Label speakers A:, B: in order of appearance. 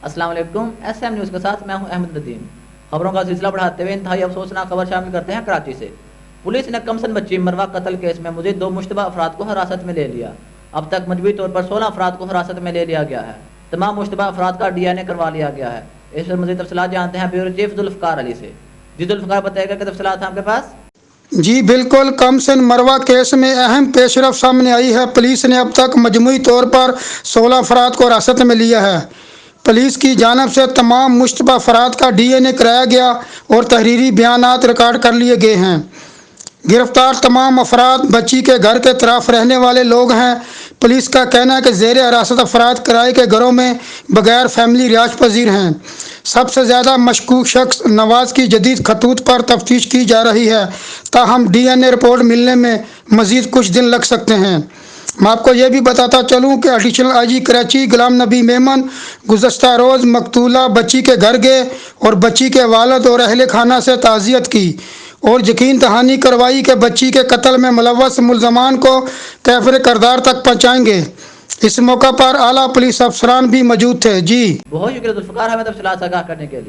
A: السلام علیکم، S M news کے ساتھ میں ہوں احمد ندیم۔ خبروں کا سلسلہ بڑھاتے ہوئے انتہائی افسوسناک خبر شامل کرتے ہیں کراچی سے۔ پولیس نے کمسن بچی مروہ قتل کیس میں مزید 2 مشتبہ افراد کو حراست میں لے لیا۔ اب تک مجموعی طور پر 16 افراد کو حراست میں لے لیا گیا ہے۔ تمام مشتبہ افراد کا ڈی این اے کروا لیا گیا ہے۔ اس پر مزید تفصیلات جانتے ہیں بیورو چیف ذوالفقار علی سے۔ جی ذوالفقار، بتائیے گا کہ تفصیلات ہیں آپ کے پاس؟
B: جی بالکل، کمسن مروہ کیس میں اہم پیش رفت سامنے آئی ہے۔ پولیس نے اب تک مجموعی طور پر 16 افراد کو حراست میں لیا ہے۔ پولیس کی جانب سے تمام مشتبہ افراد کا ڈی این اے کرایا گیا اور تحریری بیانات ریکارڈ کر لیے گئے ہیں۔ گرفتار تمام افراد بچی کے گھر کے اطراف رہنے والے لوگ ہیں۔ پولیس کا کہنا ہے کہ زیر حراست افراد کرائے کے گھروں میں بغیر فیملی رہائش پذیر ہیں۔ سب سے زیادہ مشکوک شخص نواز کی جدید خطوط پر تفتیش کی جا رہی ہے، تاہم ڈی این اے رپورٹ ملنے میں مزید کچھ دن لگ سکتے ہیں۔ میں آپ کو یہ بھی بتاتا چلوں کہ ایڈیشنل آئی جی کراچی غلام نبی میمن گزشتہ روز مقتولہ بچی کے گھر گئے اور بچی کے والد اور اہل خانہ سے تعزیت کی اور یقین دہانی کروائی کہ بچی کے قتل میں ملوث ملزمان کو کیفر کردار تک پہنچائیں گے۔ اس موقع پر اعلیٰ پولیس افسران بھی موجود تھے۔ جی
A: بہت شکریہ ذوالفقار، ہمیں تفصیلات سے آگاہ کرنے کے لیے۔